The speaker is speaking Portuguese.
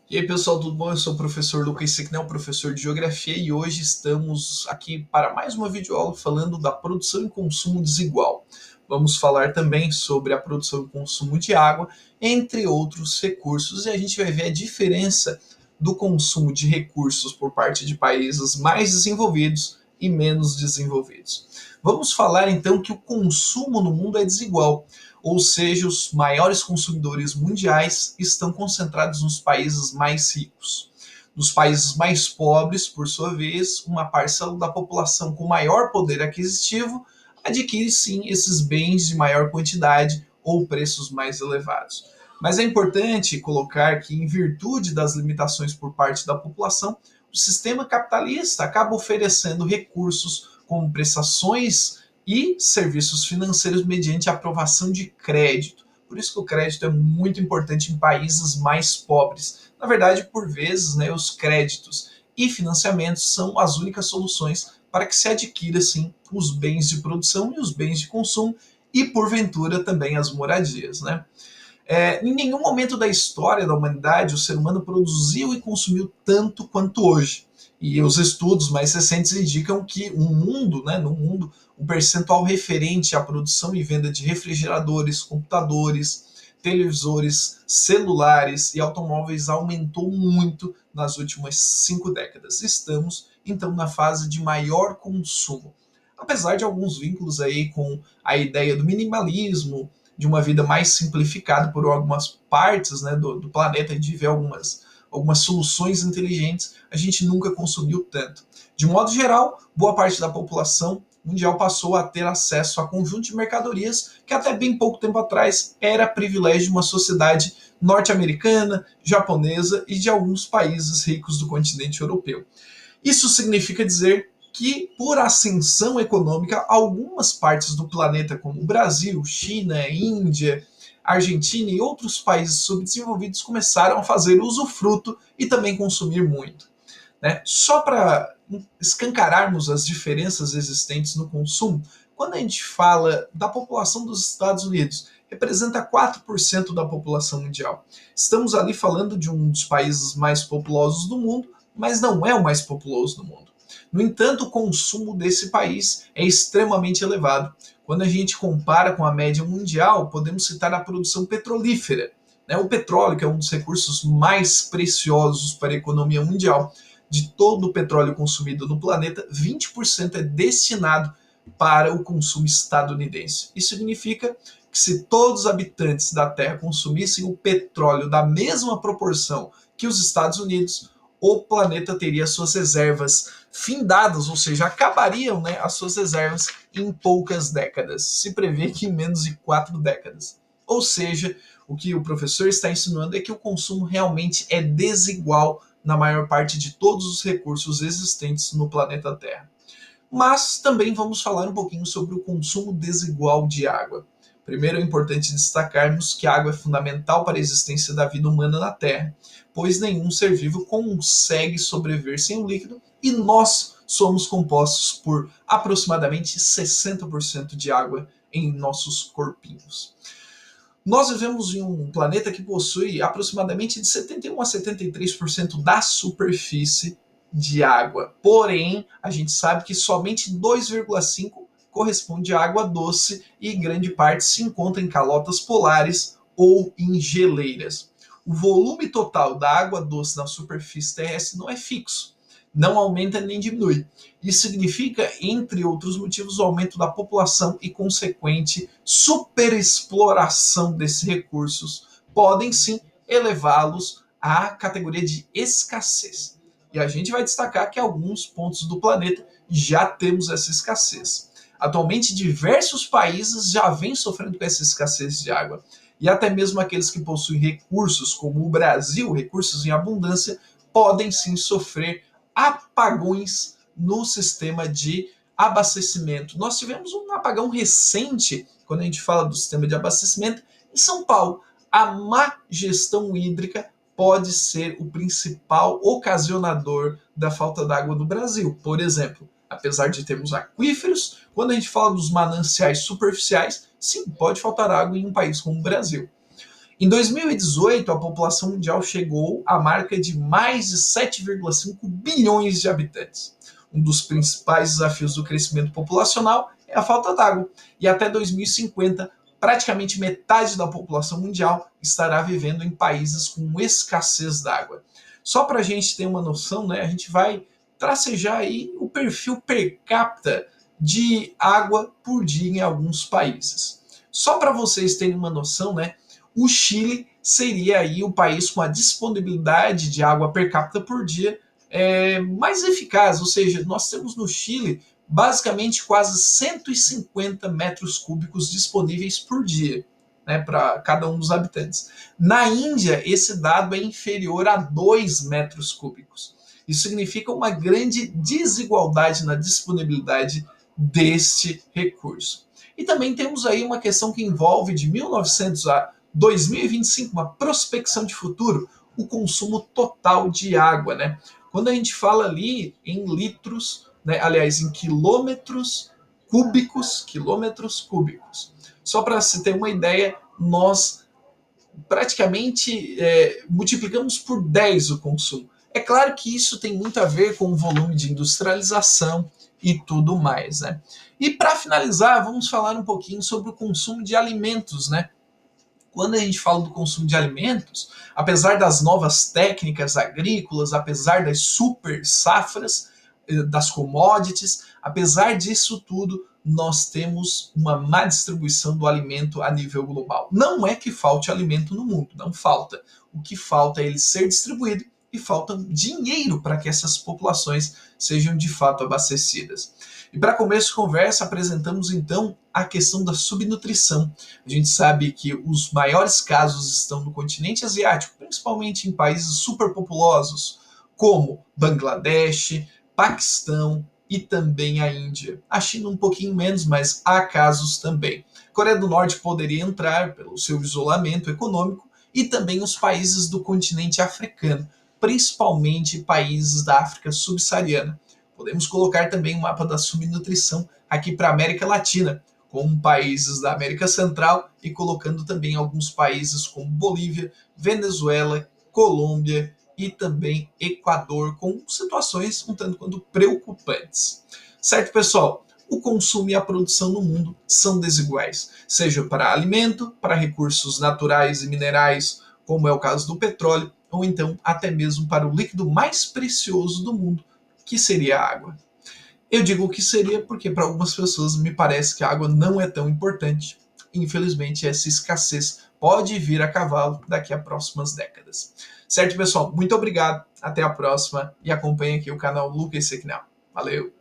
E aí, pessoal, tudo bom? Eu sou o professor Lucas Siquel, professor de Geografia, e hoje estamos aqui para mais uma videoaula falando da produção e consumo desigual. Vamos falar também sobre a produção e consumo de água, entre outros recursos, e a gente vai ver a diferença do consumo de recursos por parte de países mais desenvolvidos e menos desenvolvidos. Vamos falar então que o consumo no mundo é desigual, ou seja, os maiores consumidores mundiais estão concentrados nos países mais ricos. Nos países mais pobres, por sua vez, uma parcela da população com maior poder aquisitivo adquire sim esses bens de maior quantidade ou preços mais elevados. Mas é importante colocar que, em virtude das limitações por parte da população, o sistema capitalista acaba oferecendo recursos como prestações e serviços financeiros mediante aprovação de crédito. Por isso que o crédito é muito importante em países mais pobres. Na verdade, por vezes, os créditos e financiamentos são as únicas soluções para que se adquira, sim, os bens de produção e os bens de consumo e, porventura, também as moradias, em nenhum momento da história da humanidade o ser humano produziu e consumiu tanto quanto hoje. E os estudos mais recentes indicam que no mundo, o percentual referente à produção e venda de refrigeradores, computadores, televisores, celulares e automóveis aumentou muito nas últimas 5 décadas. Estamos, então, na fase de maior consumo. Apesar de alguns vínculos aí com a ideia do minimalismo, de uma vida mais simplificada por algumas partes, do planeta, a gente vê algumas soluções inteligentes, a gente nunca consumiu tanto. De modo geral, boa parte da população mundial passou a ter acesso a conjunto de mercadorias que até bem pouco tempo atrás era privilégio de uma sociedade norte-americana, japonesa e de alguns países ricos do continente europeu. Isso significa dizer que, por ascensão econômica, algumas partes do planeta, como o Brasil, China, Índia, Argentina e outros países subdesenvolvidos, começaram a fazer usufruto e também consumir muito. Só para escancararmos as diferenças existentes no consumo, quando a gente fala da população dos Estados Unidos, representa 4% da população mundial. Estamos ali falando de um dos países mais populosos do mundo, mas não é o mais populoso do mundo. No entanto, o consumo desse país é extremamente elevado. Quando a gente compara com a média mundial, podemos citar a produção petrolífera. O petróleo, que é um dos recursos mais preciosos para a economia mundial. De todo o petróleo consumido no planeta, 20% é destinado para o consumo estadunidense. Isso significa que, se todos os habitantes da Terra consumissem o petróleo da mesma proporção que os Estados Unidos, o planeta teria suas reservas findadas, ou seja, acabariam, as suas reservas em poucas décadas. Se prevê que em menos de 4 décadas. Ou seja, o que o professor está insinuando é que o consumo realmente é desigual na maior parte de todos os recursos existentes no planeta Terra. Mas também vamos falar um pouquinho sobre o consumo desigual de água. Primeiro, é importante destacarmos que a água é fundamental para a existência da vida humana na Terra, pois nenhum ser vivo consegue sobreviver sem o líquido e nós somos compostos por aproximadamente 60% de água em nossos corpinhos. Nós vivemos em um planeta que possui aproximadamente de 71 a 73% da superfície de água. Porém, a gente sabe que somente 2,5 corresponde à água doce e grande parte se encontra em calotas polares ou em geleiras. O volume total da água doce na superfície terrestre não é fixo, não aumenta nem diminui. Isso significa, entre outros motivos, o aumento da população e consequente superexploração desses recursos podem sim elevá-los à categoria de escassez. E a gente vai destacar que em alguns pontos do planeta já temos essa escassez. Atualmente, diversos países já vêm sofrendo com essa escassez de água. E até mesmo aqueles que possuem recursos, como o Brasil, recursos em abundância, podem sim sofrer apagões no sistema de abastecimento. Nós tivemos um apagão recente, quando a gente fala do sistema de abastecimento, em São Paulo. A má gestão hídrica pode ser o principal ocasionador da falta d'água no Brasil. Por exemplo, apesar de termos aquíferos, quando a gente fala dos mananciais superficiais, sim, pode faltar água em um país como o Brasil. Em 2018, a população mundial chegou à marca de mais de 7,5 bilhões de habitantes. Um dos principais desafios do crescimento populacional é a falta d'água, e até 2050, praticamente metade da população mundial estará vivendo em países com escassez d'água. Só para a gente ter uma noção, né, a gente vai tracejar aí o perfil per capita de água por dia em alguns países. Só para vocês terem uma noção, né, o Chile seria aí o país com a disponibilidade de água per capita por dia mais eficaz, ou seja, nós temos no Chile basicamente quase 150 metros cúbicos disponíveis por dia, né, para cada um dos habitantes. Na Índia, esse dado é inferior a 2 metros cúbicos. Isso significa uma grande desigualdade na disponibilidade deste recurso. E também temos aí uma questão que envolve de 1900 a 2025, uma prospecção de futuro, o consumo total de água, né? Quando a gente fala ali em litros, né, aliás, em quilômetros cúbicos. Só para se ter uma ideia, nós praticamente multiplicamos por 10 o consumo. É claro que isso tem muito a ver com o volume de industrialização e tudo mais, né? E para finalizar, vamos falar um pouquinho sobre o consumo de alimentos, né? Quando a gente fala do consumo de alimentos, apesar das novas técnicas agrícolas, apesar das super safras, das commodities, apesar disso tudo, nós temos uma má distribuição do alimento a nível global. Não é que falte alimento no mundo, não falta. O que falta é ele ser distribuído e falta dinheiro para que essas populações sejam de fato abastecidas. E para começo de conversa, apresentamos então a questão da subnutrição. A gente sabe que os maiores casos estão no continente asiático, principalmente em países superpopulosos, como Bangladesh, Paquistão e também a Índia. A China um pouquinho menos, mas há casos também. A Coreia do Norte poderia entrar pelo seu isolamento econômico e também os países do continente africano, principalmente países da África subsaariana. Podemos colocar também o mapa da subnutrição aqui para a América Latina, com países da América Central e colocando também alguns países como Bolívia, Venezuela, Colômbia e também Equador, com situações um tanto quanto preocupantes. Certo, pessoal? O consumo e a produção no mundo são desiguais, seja para alimento, para recursos naturais e minerais, como é o caso do petróleo, ou então até mesmo para o líquido mais precioso do mundo, que seria a água. Eu digo o que seria porque para algumas pessoas me parece que a água não é tão importante. Infelizmente, essa escassez pode vir a cavalo daqui a próximas décadas. Certo, pessoal? Muito obrigado, até a próxima e acompanhe aqui o canal Lucas Sequinal. Valeu!